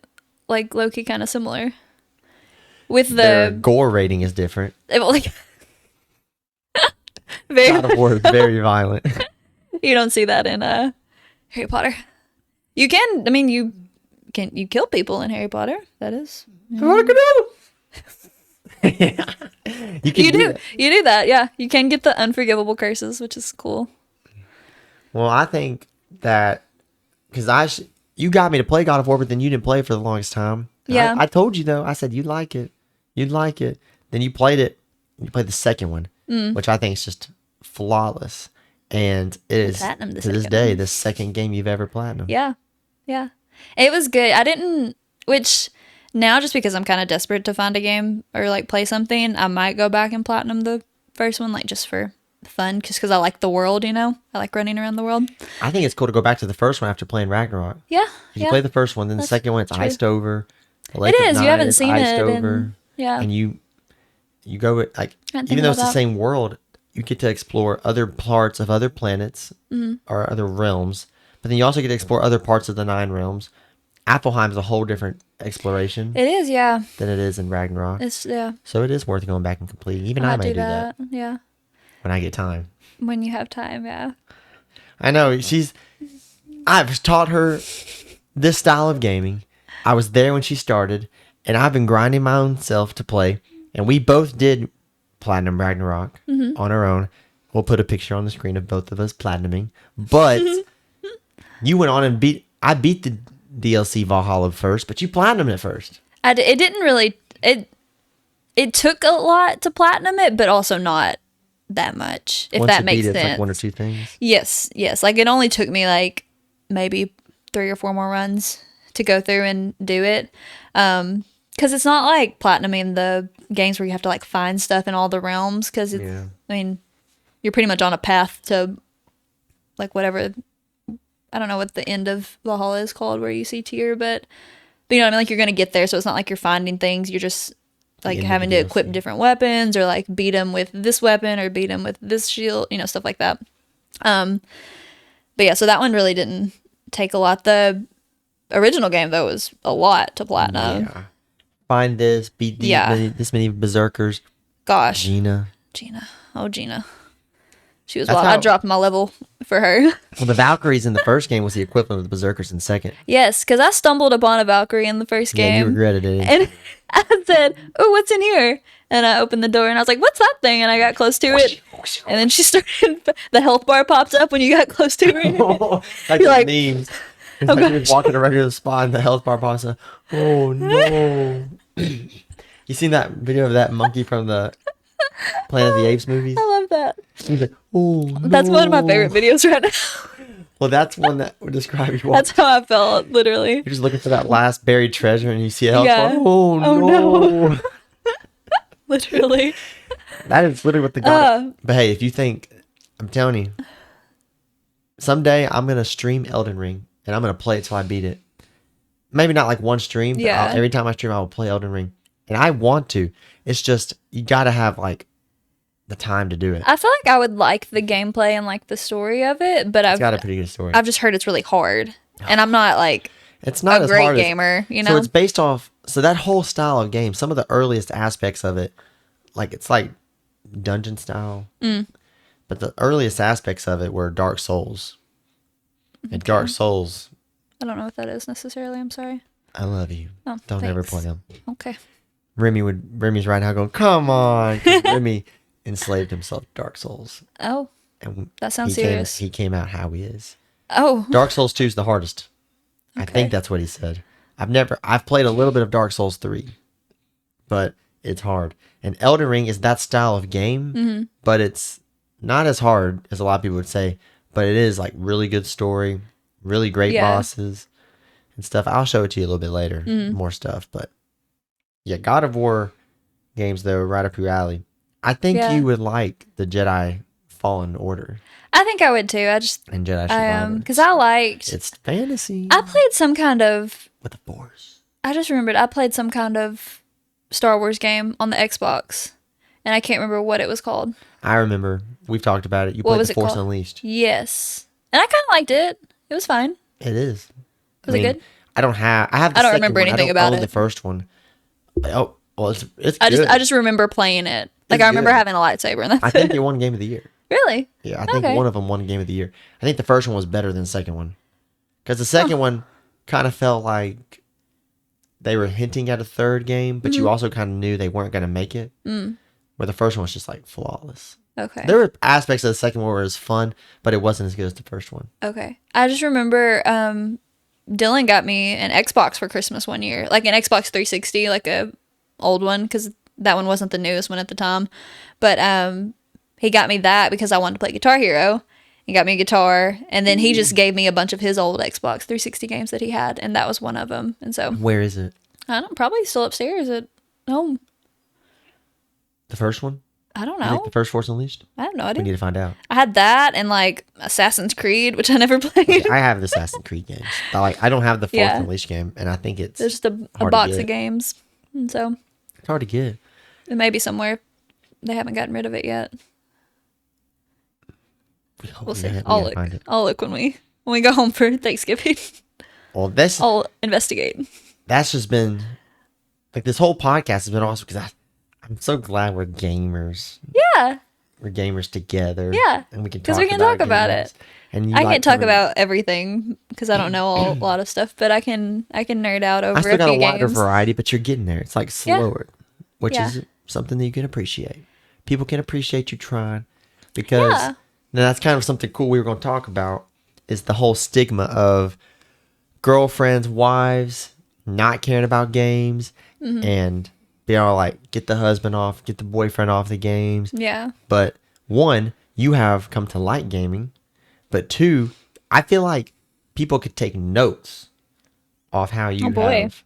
like low-key kind of similar. With Their the, gore rating is different. like, very, God of War is very violent. you don't see that in Harry Potter. You can, I mean, you kill people in Harry Potter, that is. You can You do. that. You do that, yeah. You can get the unforgivable curses, which is cool. Well, I think that because you got me to play God of War, but then you didn't play it for the longest time. Yeah. I told you though. I said you'd like it. You'd like it. Then you played it. You played the second one, which I think is just flawless, and it is Platinum the to this second day one. the second game you've ever platinum. Yeah. It was good. I didn't, which now just because I'm kind of desperate to find a game or like play something, I might go back and platinum the first one, like just for fun, just because I like the world, you know? I like running around the world. I think it's cool to go back to the first one after playing Ragnarok. Yeah. If you play the first one, then the That's second one it's true. iced over. The It Lake of is. You Night haven't is seen iced it. over. And, yeah. And you go with, like, Can't think even though about it's the that. same world, you get to explore other parts of other planets Mm-hmm. or other realms, but then you also get to explore other parts of the 9 realms. Alfheim's a whole different exploration It is, yeah. than it is in Ragnarok, It's, yeah. so it is worth going back and completing. Even I might may do that Yeah. when I get time. When you have time, yeah. I know I've taught her this style of gaming. I was there when she started, and I've been grinding my own self to play. And we both did Platinum Ragnarok on our own. We'll put a picture on the screen of both of us platinuming. But you went on and I beat the DLC Valhalla first, but you platinumed it first. It didn't really, it took a lot to platinum it, but also not that much, if Once that you makes beat it, sense. it's like 1 or 2 things. Yes. Like it only took me like maybe 3 or 4 more runs to go through and do it. Because it's not like platinuming the games where you have to like find stuff in all the realms. Because it's, Yeah. I mean, you're pretty much on a path to like whatever. I don't know what the end of Valhalla is called, where you see Tyr, but you know what I mean. Like you're gonna get there, so it's not like you're finding things. You're just like end of having the to equip DLC. different weapons, or like beat them with this weapon, or beat them with this shield. You know, stuff like that. But yeah, so that one really didn't take a lot. The original game though was a lot to platinum. Yeah. Find this, beat these Yeah. this many berserkers. Gosh, Gina. Oh Gina, she was That's wild. how- I dropped my level for her. Well, the Valkyries in the first game was the equivalent of the berserkers in the second. Yes, because I stumbled upon a Valkyrie in the first Yeah, you game. regretted it. And I said, "Oh, what's in here?" And I opened the door and I was like, "What's that thing?" And I got close to it. And then she started. The health bar popped up when you got close to her. Like You're the like, memes. It's oh like you're gosh. walking around the spot and the health bar pops up. Oh no. You seen that video of that monkey from the Planet of the Apes movies? I love that. He's like, oh no. That's one of my favorite videos right now. Well, that's one that would describe you. That's how I felt, literally. You're just looking for that last buried treasure and you see a health Yeah. bar. Oh, Oh, no. no. Literally. That is literally what the god. But hey, if you think, I'm telling you, someday I'm gonna stream Elden Ring and I'm gonna play it till I beat it. Maybe not like one stream. But Yeah. every time I stream, I will play Elden Ring, and I want to. It's just you gotta have like the time to do it. I feel like I would like the gameplay and like the story of it, but It's got a pretty good story. I've just heard it's really hard, and I'm not like It's not a as great hard gamer, you So know. it's based off. So that whole style of game, some of the earliest aspects of it, like it's like dungeon style. But the earliest aspects of it were Dark Souls. And Dark Souls, I don't know what that is necessarily. I'm sorry. I love you. Oh, Don't ever thanks. play them. Okay. Remy's right now going, come on. 'Cause Remy enslaved himself to Dark Souls. Oh, And that sounds he came, serious. he came out how he is. Oh, Dark Souls 2 is the hardest. I Okay. think that's what he said. I've played a little bit of Dark Souls 3, but it's hard. And Elden Ring is that style of game, but it's not as hard as a lot of people would say, but it is like really good story, really great Yeah. bosses and stuff. I'll show it to you a little bit later, more stuff, but yeah, God of War games though, right up your alley. I think Yeah. you would like the Jedi Fallen Order I think I would too. and Jedi Survivor. Because I liked. It's fantasy I played some kind of. with the Force. I just remembered I played some kind of Star Wars game on the Xbox, and I can't remember what it was called. I remember we've talked about it. You What played was the it Force called? Unleashed. Yes, and I kind of liked it. It was fine. It is. Was it good? I don't have. I have. The I don't second remember one. anything I don't about own it. the first one. Oh, well, it's I good. just remember playing it. Like It's I remember good. having a lightsaber, and that's I think it. they won Game of the Year. Really? Yeah, I think Okay. one of them won Game of the Year. I think the first one was better than the second one because the second one kind of felt like they were hinting at a third game, but Mm-hmm. you also kind of knew they weren't going to make it. Where the first one was just like flawless. Okay. There were aspects of the second one where it was fun, but it wasn't as good as the first one. Okay. I just remember Dylan got me an Xbox for Christmas one year, like an Xbox 360, like a old one, because that one wasn't the newest one at the time. But he got me that because I wanted to play Guitar Hero. He got me a guitar, and then he just gave me a bunch of his old Xbox 360 games that he had, and that was one of them. And so Where is it? I don't probably still upstairs at home. The first one? I don't You think know. the first Force Unleashed? I have no We idea. need to find out. I had that and like Assassin's Creed, which I never played. I have the Assassin's Creed games. But like, I don't have the Force Yeah. Unleashed game, and I think it's There's just a hard to box get. of games, and so It's hard to get. it may be somewhere. They haven't gotten rid of it yet. We'll see. I'll look. Find it. I'll look when we go home for Thanksgiving. Well, that's I'll investigate. just been like this whole podcast has been awesome because I'm so glad we're gamers. Yeah, We're gamers together. Yeah, and we can 'cause talk we can talk about games. it. And you I like can't talk to- about everything because I don't know a lot of stuff, but I can nerd out over I still a got a few wider games. variety, but you're getting there. It's like Yeah. slower, which Yeah. is something that you can appreciate. People can appreciate you trying because Yeah. now that's kind of something cool we were going to talk about is the whole stigma of girlfriends, wives not caring about games Mm-hmm. and being all like, get the husband off, get the boyfriend off the games. Yeah, But one, you have come to like gaming, but two, I feel like people could take notes off how you Oh, boy. have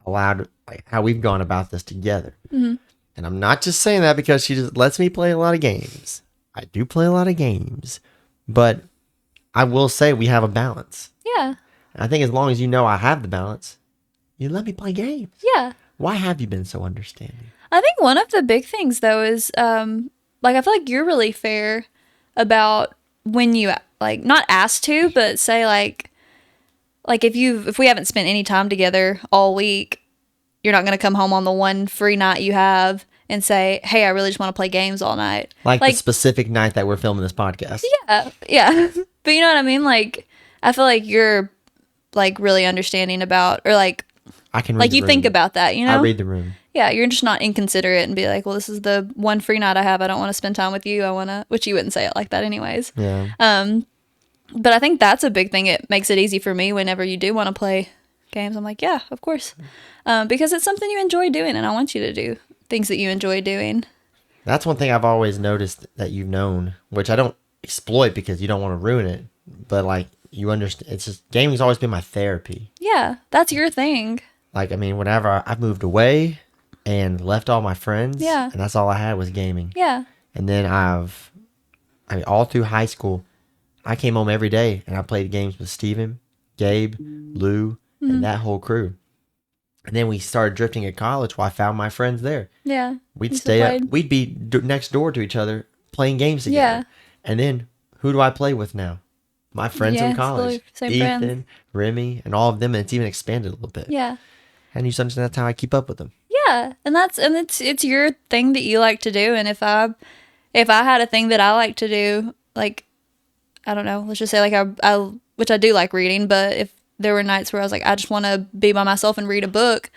allowed, like how we've gone about this together. Mm-hmm. And I'm not just saying that because she just lets me play a lot of games. I do play a lot of games, but I will say we have a balance. yeah, And I think as long as you know I have the balance, you let me play games. yeah. Why have you been so understanding? I think one of the big things though is like I feel like you're really fair about when you like not asked to, but say like if we haven't spent any time together all week, you're not gonna come home on the one free night you have and say, "Hey, I really just want to play games all night." Like the specific night that we're filming this podcast. Yeah. But you know what I mean? Like I feel like you're like really understanding about or like I can read like the you room. think about that, you know? I read the room. Yeah, you're just not inconsiderate and be like, well, this is the one free night I have. I don't want to spend time with you. I want to, which you wouldn't say it like that anyways. Yeah. But I think that's a big thing. It makes it easy for me whenever you do want to play games. I'm like, yeah, of course. Because it's something you enjoy doing and I want you to do things that you enjoy doing. That's one thing I've always noticed that you've known, which I don't exploit because you don't want to ruin it. But like you understand, it's just gaming's always been my therapy. Yeah, that's your thing. Like, I mean, whenever I've moved away and left all my friends, Yeah. and that's all I had was gaming. Yeah. And then all through high school, I came home every day and I played games with Steven, Gabe, Lou, and that whole crew. And then we started drifting at college. Well, I found my friends there. Yeah. We'd You still stay up. played? We'd be next door to each other playing games together. Yeah. And then who do I play with now? My friends Yeah, in still college. same Ethan, friends. Remy, and all of them. And it's even expanded a little bit. Yeah. And you understand that's how I keep up with them. Yeah. And it's your thing that you like to do. And if I had a thing that I like to do, like, I don't know, let's just say like I which I do like reading, but if there were nights where I was like, I just want to be by myself and read a book,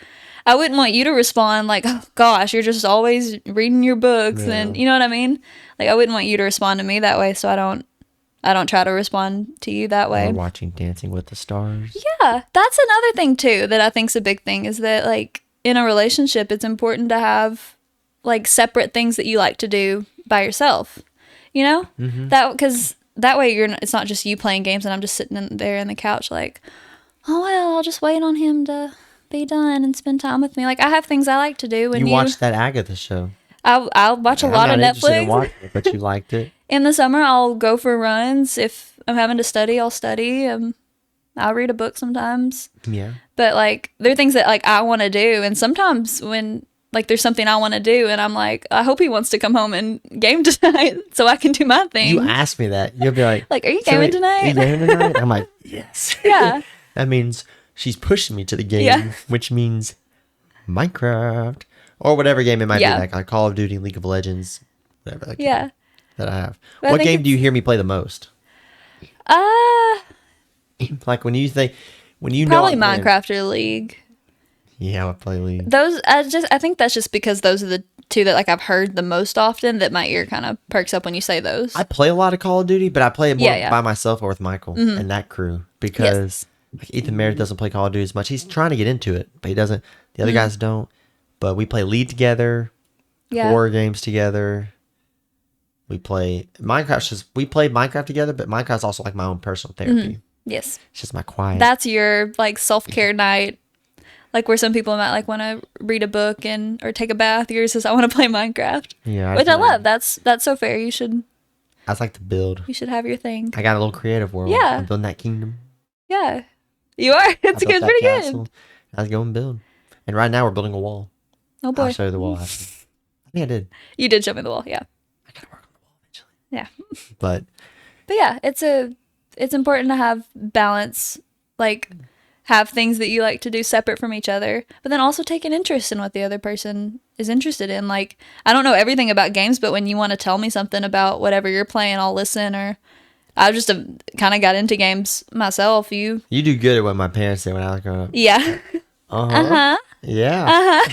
I wouldn't want you to respond like, oh gosh, you're just always reading your books. Yeah. And you know what I mean? Like, I wouldn't want you to respond to me that way. So I don't try to respond to you that way. Or watching Dancing with the Stars. Yeah, that's another thing too that I think's a big thing is that like in a relationship, it's important to have like separate things that you like to do by yourself. You know, that because that way it's not just you playing games and I'm just sitting there in the couch like, oh well, I'll just wait on him to be done and spend time with me. Like I have things I like to do. When you watched that Agatha show. I'll watch a I'm lot not of interested in Netflix. watching it, but you liked it. In the summer, I'll go for runs. If I'm having to study, I'll study. I'll read a book sometimes. Yeah. But like, there are things that like I want to do, and sometimes when like there's something I want to do, and I'm like, I hope he wants to come home and game tonight so I can do my thing. You ask me that. You'll be like, Like, are you gaming tonight? Are you gaming tonight? I'm like, yes. Yeah. That means she's pushing me to the game, Yeah. which means Minecraft or whatever game it might Yeah. be, like Call of Duty, League of Legends, whatever. Like Yeah. that I have. But I What think game do you hear me play the most? Like when you know Probably I'm playing- Minecraft or League. Yeah, I play League. Those I think that's just because those are the two that like I've heard the most often that my ear kind of perks up when you say those. I play a lot of Call of Duty, but I play it more Yeah. by myself or with Michael and that crew because like Ethan Merritt doesn't play Call of Duty as much. He's trying to get into it, but he doesn't. The other guys don't. But we play League together, Yeah. horror games together. We play Minecraft. We played Minecraft together, but Minecraft's also like my own personal therapy. Yes. It's just my quiet. That's your like self-care night. Like where some people might like want to read a book or take a bath. Yours is I want to play Minecraft. Yeah, Which I feel like- love. That's so fair. You should I just like to build. have your thing. I got a little creative world. Yeah. I'm building that kingdom. Yeah. You are. It's I built good. that Pretty castle. good. I was going to build. And right now we're building a wall. Oh boy. I'll show you the wall after. I think I did. You did show me the wall. Yeah. I gotta work on the wall eventually. Yeah. But But yeah, it's important to have balance, like have things that you like to do separate from each other, but then also take an interest in what the other person is interested in. Like, I don't know everything about games, but when you want to tell me something about whatever you're playing, I'll listen. Or I just kind of got into games myself. you do good at what my parents said when I was growing up. Yeah. Uh-huh. Yeah.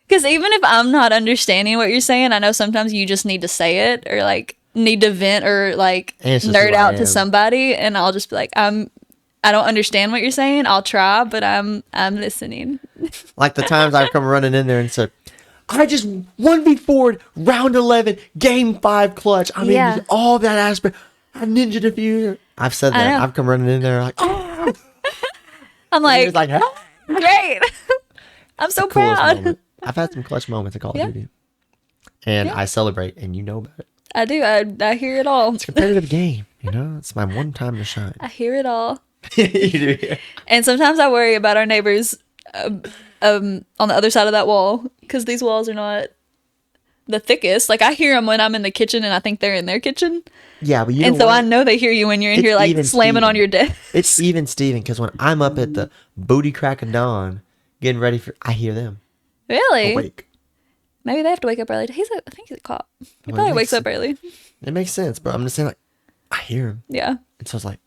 Because even if I'm not understanding what you're saying, I know sometimes you just need to say it or like need to vent or like And it's just nerd who I out to am. somebody, and I'll just be like, I don't understand what you're saying. I'll try, but I'm listening. Like the times I've come running in there and said, I just 1v4'd round 11, game 5 clutch. I mean, Yeah. all that aspect. I ninja diffuser. I've said I that. know. I've come running in there like, oh. I'm It's like, like, hey. great. I'm so Coolest proud. moment. I've had some clutch moments in Call of Yeah. Duty. And Yeah. I celebrate, and you know about it. I do. I hear it all. It's a competitive game, you know? It's my one time to shine. I hear it all. You do, yeah. And sometimes I worry about our neighbors on the other side of that wall because these walls are not the thickest. Like I hear them when I'm in the kitchen and I think they're in their kitchen. Yeah, but you And know so what? I know they hear you when you're in It's here like even slamming on Steven. your desk. It's even Steven, because when I'm up at the booty crack of dawn, getting ready I hear them Really? awake. Maybe they have to wake up early. I think he's a cop. He Well, probably it wakes makes up early. It makes sense, but I'm just saying, like, I hear him. Yeah. And so it's like,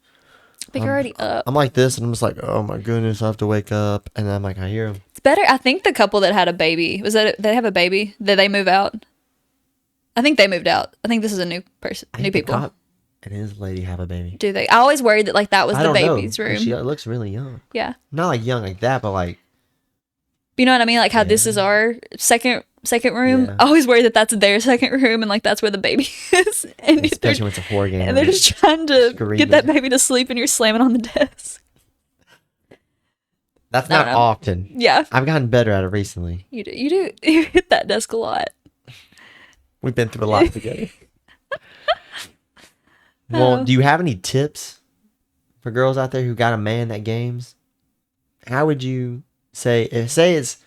But you're already up. I'm like this, and I'm just like, oh my goodness, I have to wake up. And then I'm like, I hear him. It's better. I think the couple that had a baby, they have a baby? Did they move out? I think they moved out. I think this is a new person, I new think the people. cop and his lady have a baby. Do they? I always worried that like that was I the don't know, baby's 'cause room. She looks really young. Yeah. Not like young like that, but like, You know what I mean? Like how this is our second room. Yeah. I always worry that that's their second room and like that's where the baby is. And they're, especially when it's a horror game. and they're just trying to Screaming. get that baby to sleep and you're slamming on the desk. That's I don't not know. often. Yeah. I've gotten better at it recently. You do. You hit that desk a lot. We've been through a lot together. Well, Oh. do you have any tips for girls out there who got a man that games? How would you say it's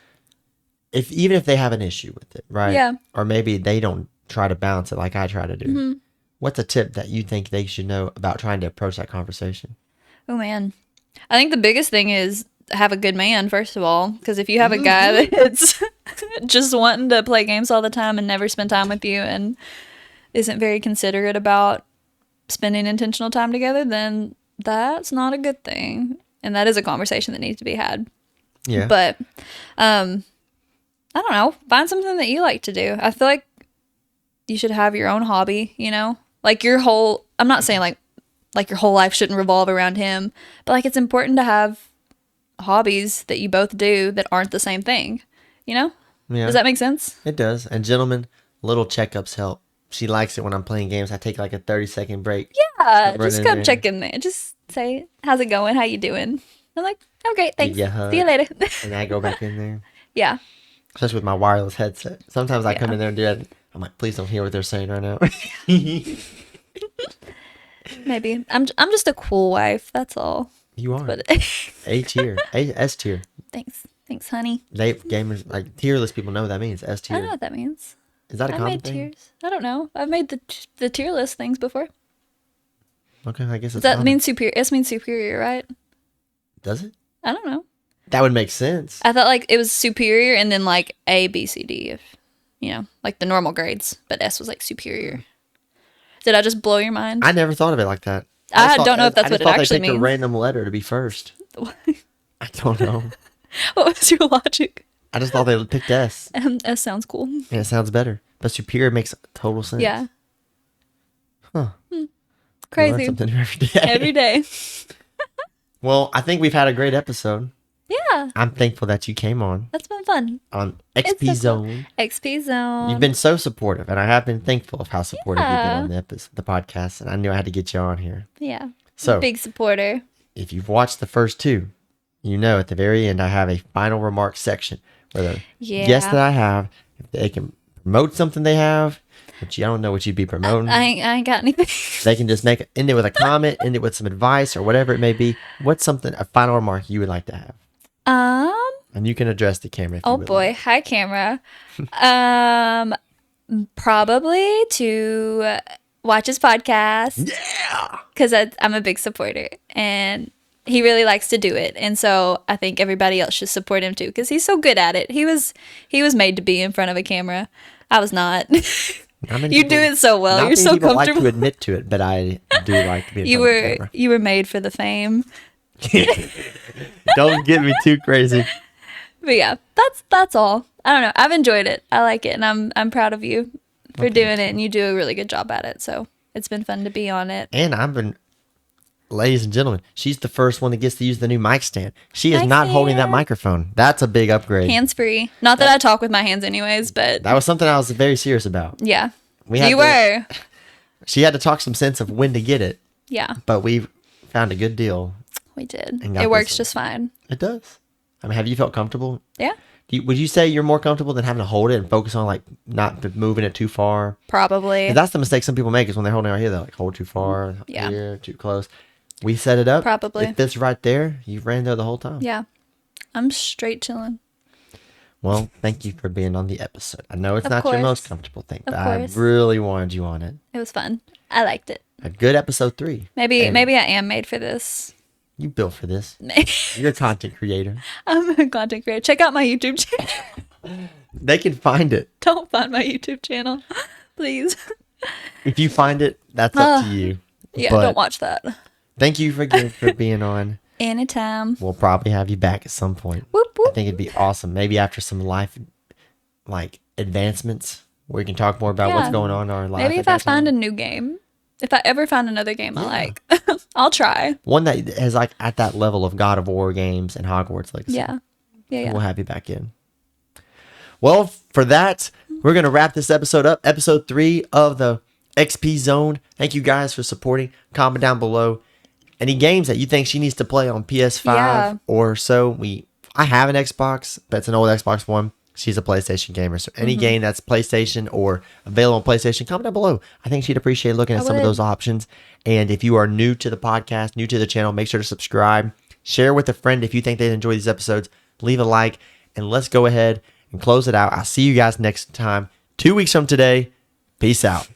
if even if they have an issue with it, right? Yeah. Or maybe they don't try to balance it like I try to do. What's a tip that you think they should know about trying to approach that conversation? Oh man, I think the biggest thing is have a good man first of all, because if you have a guy that's just wanting to play games all the time and never spend time with you and isn't very considerate about spending intentional time together, then that's not a good thing, and that is a conversation that needs to be had. Yeah. But I don't know, find something that you like to do. I feel like you should have your own hobby, you know, like your whole, I'm not saying like your whole life shouldn't revolve around him, but like it's important to have hobbies that you both do that aren't the same thing, you know? Yeah. Does that make sense? It does. And gentlemen, little checkups help. She likes it when I'm playing games. I take like a 30-second break. Yeah, Run just in come there. check in there. Just say, how's it going? How you doing? I'm like, oh, great, thanks. you a hug. See you later. And I go back in there. Yeah. Especially with my wireless headset. Sometimes I come in there and do that. I'm like, please don't hear what they're saying right now. Maybe. I'm just a cool wife, that's all. You are. But A tier. S tier. thanks. Thanks, honey. They gamers like tier list people know what that means. S I don't know tier. what that means. Is that a I've common made thing? tiers. I don't know. I've made the tier list things before. Okay, I guess it's Does that common. mean superior? S means superior, right? Does it? I don't know. That would make sense. I thought like it was superior and then like A, B, C, D, if you know, like the normal grades. But S was like superior. Did I just blow your mind? I never thought of it like that. I just don't know if that's I what just it thought actually they picked means. a random letter to be first. I don't know. What was your logic? I just thought they picked S, S sounds cool. and it sounds better. But superior makes total sense. Yeah. Huh. You learn Crazy. something new every day. Every day. Well, I think we've had a great episode. Yeah. I'm thankful that you came on That's been fun. XP It's been Zone. XP Zone. You've been so supportive, and I have been thankful of how supportive you've Yeah. been on the podcast, and I knew I had to get you on here. Yeah. So, Big supporter. if you've watched the first two, you know at the very end I have a final remarks section where the Yeah. guests that I have, if they can promote something they have, which I don't know what you'd be promoting, I ain't got anything. they can just end it with a comment, end it with some advice or whatever it may be. What's something, a final remark you would like to have? And you can address the camera if you Oh would boy. like. Hi, camera. Probably to watch his podcast. Yeah! Because I'm a big supporter and he really likes to do it, and so I think everybody else should support him too because he's so good at it. He was made to be in front of a camera. I was not. Not many You people- do it so well. not You're many so people comfortable. like to admit to it, but I do like to be in You front of the were camera. you were made for the fame. Don't get me too crazy. But yeah, that's all. I don't know. I've enjoyed it. I like it, and I'm proud of you for doing it, and you do a really good job at it. So it's been fun to be on it. And ladies and gentlemen, she's the first one that gets to use the new mic stand. She is Mic not holding that stand. microphone. That's a big upgrade. Hands free. Not that I talk with my hands anyways, but That was something I was very serious about. yeah, We had you to- were. She had to talk some sense of when to get it, Yeah, but we found a good deal. we did. And got It works this just fine. It does. I mean, have you felt comfortable? Yeah, Would you say you're more comfortable than having to hold it and focus on like not moving it too far? probably. 'Cause that's the mistake some people make is when they're holding it right here, they're like hold too far, Yeah. here, too close. We set it up. Probably. It fits right there. You ran there the whole time. Yeah, I'm straight chilling. Well, thank you for being on the episode. I know it's Of not your course. most comfortable thing, Of but course. I really wanted you on it. It was fun. I liked it. A good episode 3. Maybe And I am made for this. You built for this. You're a content creator. I'm a content creator. Check out my YouTube channel. They can find it. Don't find my YouTube channel, please. If you find it, that's up to you. Yeah, But don't watch that. thank you again for being on. Anytime. We'll probably have you back at some point. Whoop I whoop. think it'd be awesome. Maybe after some life advancements where we can talk more about what's Yeah. going on in our life. Maybe at if I that find time. a new game, if I ever find another game I like, I'll try. one that is like at that level of God of War games and Hogwarts Legacy. Yeah. Yeah. We'll have you back in. Well, for that, we're going to wrap this episode up. Episode 3 of the XP Zone. Thank you guys for supporting. Comment down below any games that you think she needs to play on PS5 Yeah. or so. I have an Xbox, but it's an old Xbox One. She's a PlayStation gamer. So any game that's PlayStation or available on PlayStation, comment down below. I think she'd appreciate looking at some of would. those options. And if you are new to the podcast, new to the channel, make sure to subscribe. Share with a friend if you think they'd enjoy these episodes. leave a like, and let's go ahead and close it out. I'll see you guys next time. 2 weeks from today. Peace out.